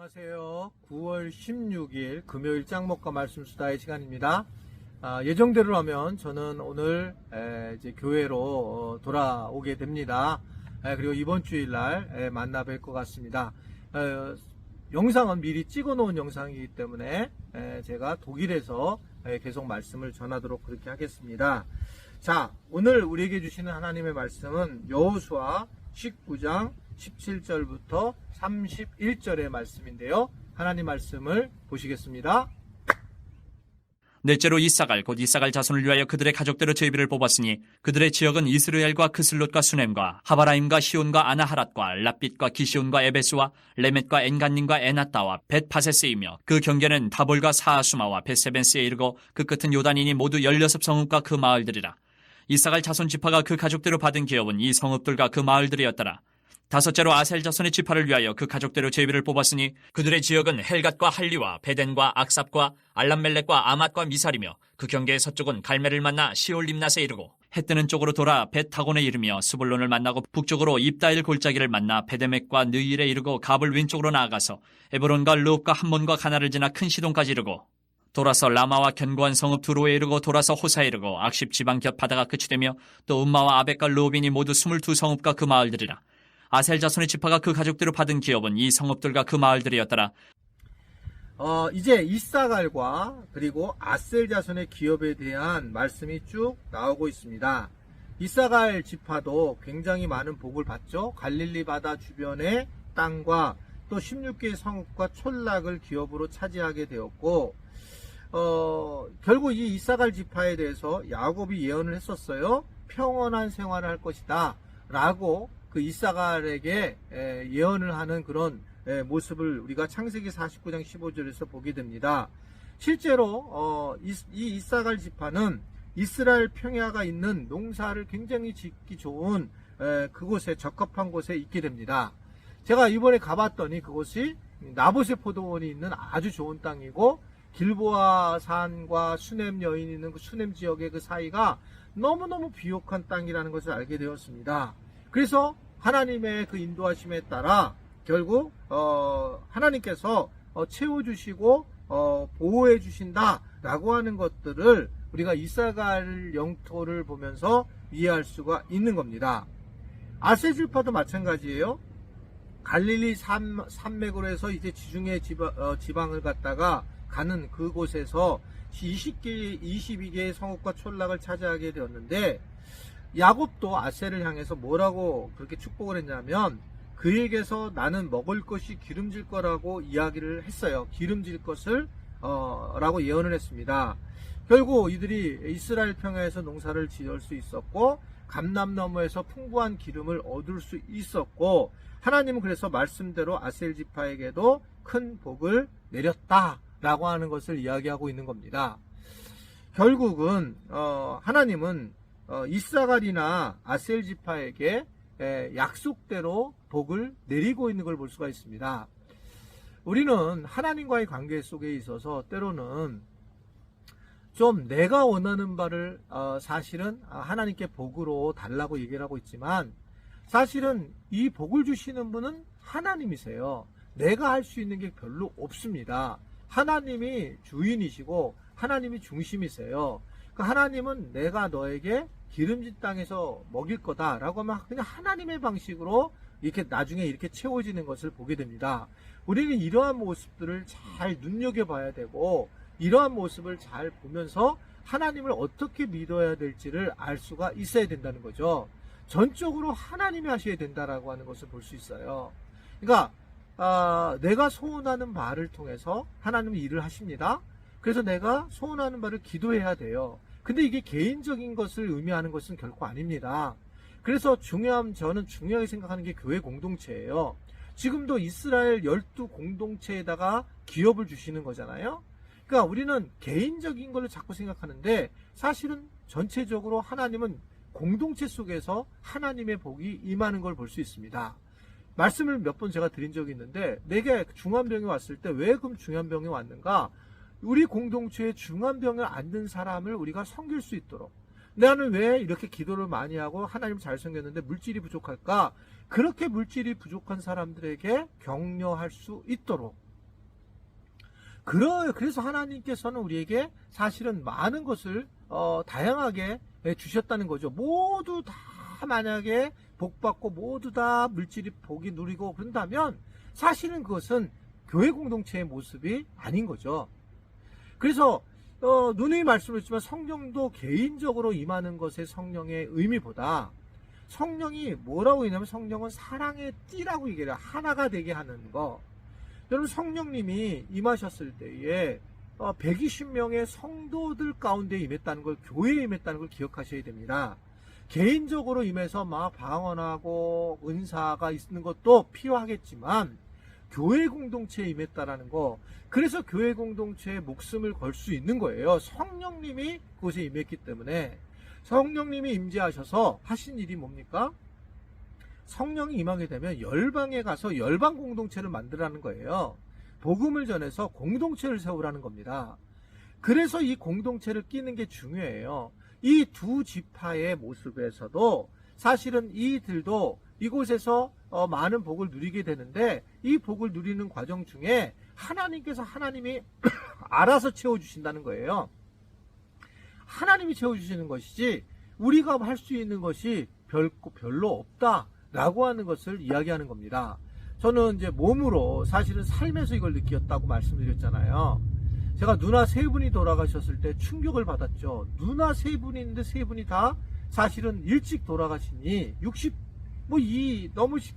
안녕하세요. 9월 16일 금요일 짱목과 말씀 수다의 시간입니다. 예정대로라면 저는 오늘 이제 교회로 돌아오게 됩니다. 그리고 이번 주일날 만나 뵐 것 같습니다. 영상은 미리 찍어 놓은 영상이기 때문에 제가 독일에서 계속 말씀을 전하도록 그렇게 하겠습니다. 자, 오늘 우리에게 주시는 하나님의 말씀은 여호수아 19장 17절부터 31절의 말씀인데요. 하나님 말씀을 보시겠습니다. 넷째로 이사갈 곧 이사갈 자손을 위하여 그들의 가족대로 제비를 뽑았으니 그들의 지역은 이스르엘과 그슬롯과 수넴과 하바라임과 시온과 아나하랏과 랍빗과 기시온과 에베스와 레멧과 엔간님과 에나따와 벳파세스이며 그 경계는 다볼과 사하수마와 벳세벤스에 이르고 그 끝은 요단이니 모두 16성읍과 그 마을들이라. 이사갈 자손 지파가 그 가족대로 받은 기업은 이 성읍들과 그 마을들이었더라. 다섯째로 아셀 자손의 지파를 위하여 그 가족대로 제비를 뽑았으니 그들의 지역은 헬갓과 할리와 베덴과 악삽과 알람멜렉과 아맛과 미살이며 그 경계의 서쪽은 갈멜을 만나 시올림낫에 이르고 해 뜨는 쪽으로 돌아 벳다곤에 이르며 스불론을 만나고 북쪽으로 입다일 골짜기를 만나 베데멕과 느일에 이르고 갑을 왼쪽으로 나아가서 에브론과 르홉과 함몬과 가나를 지나 큰 시돈까지 이르고 돌아서 라마와 견고한 성읍 두로에 이르고 돌아서 호사에 이르고 악십 지방 곁 바다가 끝이 되며 또 음마와 아벡과 르홉이니 모두 22성읍과 그 마을들이라. 아셀 자손의 지파가 그 가족대로 받은 기업은 이 성읍들과 그 마을들이었더라. 이제 이사갈과 그리고 아셀 자손의 기업에 대한 말씀이 쭉 나오고 있습니다. 이사갈 지파도 굉장히 많은 복을 받죠. 갈릴리 바다 주변의 땅과 또 16개의 성읍과 촌락을 기업으로 차지하게 되었고, 결국 이 이사갈 지파에 대해서 야곱이 예언을 했었어요. 평온한 생활을 할 것이다 라고 그 이사갈에게 예언을 하는 그런 모습을 우리가 창세기 49장 15절에서 보게 됩니다. 실제로 이 이사갈 지파는 이스라엘 평야가 있는 농사를 굉장히 짓기 좋은 그곳에 적합한 곳에 있게 됩니다. 제가 이번에 가봤더니 그곳이 나봇의 포도원이 있는 아주 좋은 땅이고 길보아 산과 수넴 여인이 있는 그 수넴 지역의 그 사이가 너무너무 비옥한 땅이라는 것을 알게 되었습니다. 그래서 하나님의 그 인도하심에 따라 결국 하나님께서 채워주시고 보호해 주신다라고 하는 것들을 우리가 이사갈 영토를 보면서 이해할 수가 있는 겁니다. 아셀 지파도 마찬가지예요. 갈릴리 산맥으로 해서 이제 지중해 지방을 갖다가 가는 그곳에서 22개의 성읍과 촌락을 차지하게 되었는데, 야곱도 아셀을 향해서 뭐라고 그렇게 축복을 했냐면 그에게서 나는 먹을 것이 기름질 거라고 이야기를 했어요. 기름질 것을 라고 예언을 했습니다. 결국 이들이 이스라엘 평야에서 농사를 지을 수 있었고 감람 너머에서 풍부한 기름을 얻을 수 있었고, 하나님은 그래서 말씀대로 아셀 지파에게도 큰 복을 내렸다라고 하는 것을 이야기하고 있는 겁니다. 결국은 하나님은 이사갈이나 아셀 지파에게 약속대로 복을 내리고 있는 걸 볼 수가 있습니다. 우리는 하나님과의 관계 속에 있어서 때로는 좀 내가 원하는 바를 사실은 하나님께 복으로 달라고 얘기를 하고 있지만, 사실은 이 복을 주시는 분은 하나님이세요. 내가 할 수 있는 게 별로 없습니다. 하나님이 주인이시고 하나님이 중심이세요. 하나님은 내가 너에게 기름진 땅에서 먹일 거다 라고 하면 그냥 하나님의 방식으로 이렇게 나중에 이렇게 채워지는 것을 보게 됩니다. 우리는 이러한 모습들을 잘 눈여겨봐야 되고, 이러한 모습을 잘 보면서 하나님을 어떻게 믿어야 될지를 알 수가 있어야 된다는 거죠. 전적으로 하나님이 하셔야 된다라고 하는 것을 볼 수 있어요. 그러니까 내가 소원하는 바를 통해서 하나님은 일을 하십니다. 그래서 내가 소원하는 바를 기도해야 돼요. 근데 이게 개인적인 것을 의미하는 것은 결코 아닙니다. 그래서 저는 중요하게 생각하는 게 교회 공동체예요. 지금도 이스라엘 12공동체에다가 기업을 주시는 거잖아요. 그러니까 우리는 개인적인 걸로 자꾸 생각하는데, 사실은 전체적으로 하나님은 공동체 속에서 하나님의 복이 임하는 걸 볼 수 있습니다. 말씀을 몇 번 제가 드린 적이 있는데, 내게 중환병이 왔을 때 왜 그럼 중환병이 왔는가? 우리 공동체에 중환병을 앓는 사람을 우리가 섬길 수 있도록, 나는 왜 이렇게 기도를 많이 하고 하나님을 잘 섬겼는데 물질이 부족할까? 그렇게 물질이 부족한 사람들에게 격려할 수 있도록, 그래서 하나님께서는 우리에게 사실은 많은 것을 다양하게 주셨다는 거죠. 모두 다 만약에 복받고 모두 다 물질이 복이 누리고 그런다면 사실은 그것은 교회 공동체의 모습이 아닌 거죠. 그래서 누누이 말씀드렸지만 성령도 개인적으로 임하는 것의 성령의 의미보다 성령이 뭐라고 했냐면 성령은 사랑의 띠라고 얘기해요. 하나가 되게 하는 거. 여러분 성령님이 임하셨을 때에 120명의 성도들 가운데 임했다는 걸, 교회에 임했다는 걸 기억하셔야 됩니다. 개인적으로 임해서 막 방언하고 은사가 있는 것도 필요하겠지만 교회 공동체에 임했다라는 거, 그래서 교회 공동체에 목숨을 걸 수 있는 거예요. 성령님이 그곳에 임했기 때문에. 성령님이 임재하셔서 하신 일이 뭡니까? 성령이 임하게 되면 열방에 가서 열방 공동체를 만들라는 거예요. 복음을 전해서 공동체를 세우라는 겁니다. 그래서 이 공동체를 끼는 게 중요해요. 이 두 지파의 모습에서도 사실은 이들도 이곳에서 많은 복을 누리게 되는데, 이 복을 누리는 과정 중에 하나님이 알아서 채워주신다는 거예요. 하나님이 채워주시는 것이지 우리가 할 수 있는 것이 별로 없다라고 하는 것을 이야기하는 겁니다. 저는 이제 몸으로 사실은 삶에서 이걸 느꼈다고 말씀드렸잖아요. 제가 누나 세 분이 돌아가셨을 때 충격을 받았죠. 누나 세 분이 있는데 세 분이 다 사실은 일찍 돌아가시니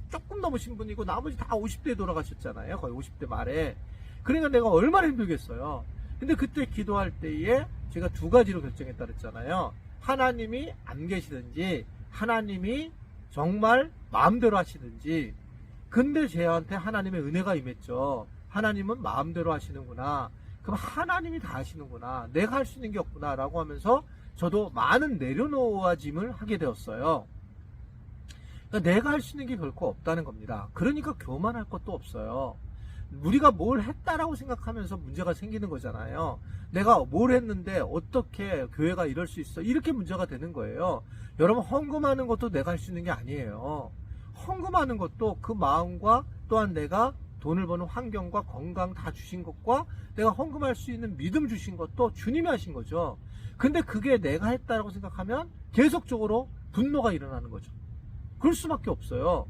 조금 넘으신 분이고 나머지 다 50대에 돌아가셨잖아요. 거의 50대 말에. 그러니까 내가 얼마나 힘들겠어요. 근데 그때 기도할 때에 제가 두 가지로 결정했다 그랬잖아요. 하나님이 안 계시든지 하나님이 정말 마음대로 하시든지. 근데 저한테 하나님의 은혜가 임했죠. 하나님은 마음대로 하시는구나. 그럼 하나님이 다 하시는구나. 내가 할 수 있는 게 없구나 라고 하면서 저도 많은 내려놓아짐을 하게 되었어요. 그러니까 내가 할 수 있는 게 결코 없다는 겁니다. 그러니까 교만할 것도 없어요. 우리가 뭘 했다라고 생각하면서 문제가 생기는 거잖아요. 내가 뭘 했는데 어떻게 교회가 이럴 수 있어? 이렇게 문제가 되는 거예요. 여러분, 헌금하는 것도 내가 할 수 있는 게 아니에요. 헌금하는 것도 그 마음과 또한 내가 돈을 버는 환경과 건강 다 주신 것과 내가 헌금할 수 있는 믿음 주신 것도 주님이 하신 거죠. 근데 그게 내가 했다라고 생각하면 계속적으로 분노가 일어나는 거죠. 그럴 수밖에 없어요.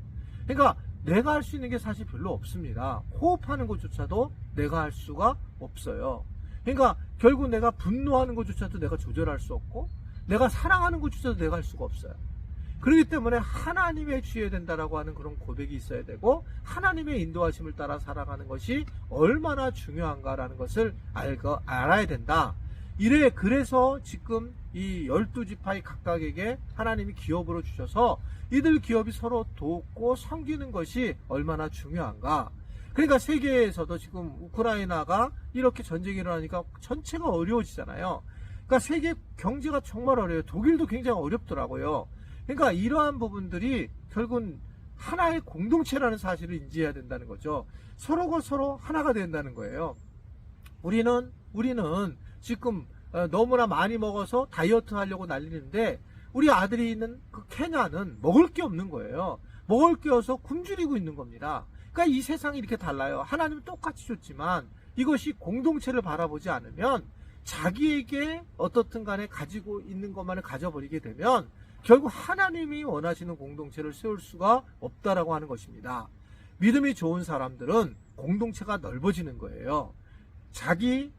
그러니까 내가 할 수 있는 게 사실 별로 없습니다. 호흡하는 것조차도 내가 할 수가 없어요. 그러니까 결국 내가 분노하는 것조차도 내가 조절할 수 없고, 내가 사랑하는 것조차도 내가 할 수가 없어요. 그렇기 때문에 하나님의 해주셔야 된다라고 하는 그런 고백이 있어야 되고, 하나님의 인도하심을 따라 살아가는 것이 얼마나 중요한가라는 것을 알아야 된다. 그래서 지금 이 12지파의 각각에게 하나님이 기업으로 주셔서 이들 기업이 서로 돕고 섬기는 것이 얼마나 중요한가. 그러니까 세계에서도 지금 우크라이나가 이렇게 전쟁이 일어나니까 전체가 어려워지잖아요. 그러니까 세계 경제가 정말 어려워요. 독일도 굉장히 어렵더라고요. 그러니까 이러한 부분들이 결국은 하나의 공동체라는 사실을 인지해야 된다는 거죠. 서로가 서로 하나가 된다는 거예요. 우리는 지금 너무나 많이 먹어서 다이어트 하려고 난리는데, 우리 아들이 있는 그 케냐는 먹을 게 없는 거예요. 먹을 게 없어서 굶주리고 있는 겁니다. 그러니까 이 세상이 이렇게 달라요. 하나님은 똑같이 줬지만 이것이 공동체를 바라보지 않으면 자기에게 어떻든 간에 가지고 있는 것만을 가져버리게 되면 결국 하나님이 원하시는 공동체를 세울 수가 없다라고 하는 것입니다. 믿음이 좋은 사람들은 공동체가 넓어지는 거예요. 자기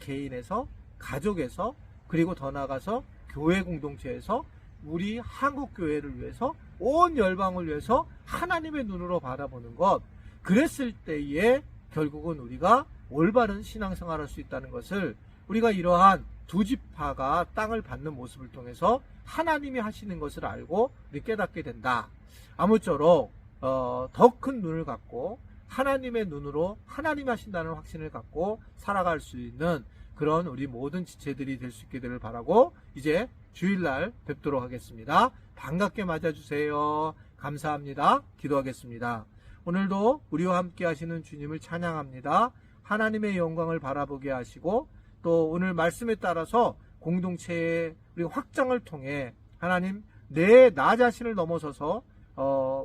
개인에서, 가족에서, 그리고 더 나아가서 교회 공동체에서, 우리 한국 교회를 위해서, 온 열방을 위해서 하나님의 눈으로 바라보는 것, 그랬을 때에 결국은 우리가 올바른 신앙생활을 할 수 있다는 것을, 우리가 이러한 두 지파가 땅을 받는 모습을 통해서 하나님이 하시는 것을 알고 우리 깨닫게 된다. 아무쪼록 더 큰 눈을 갖고 하나님의 눈으로 하나님이 하신다는 확신을 갖고 살아갈 수 있는 그런 우리 모든 지체들이 될 수 있게 되길 바라고, 이제 주일날 뵙도록 하겠습니다. 반갑게 맞아주세요. 감사합니다. 기도하겠습니다. 오늘도 우리와 함께 하시는 주님을 찬양합니다. 하나님의 영광을 바라보게 하시고, 또 오늘 말씀에 따라서 공동체의 우리 확장을 통해 하나님, 나 자신을 넘어서서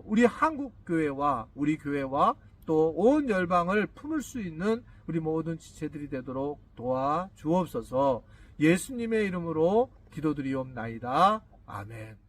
우리 한국 교회와 우리 교회와 또 온 열방을 품을 수 있는 우리 모든 지체들이 되도록 도와 주옵소서. 예수님의 이름으로 기도드리옵나이다. 아멘.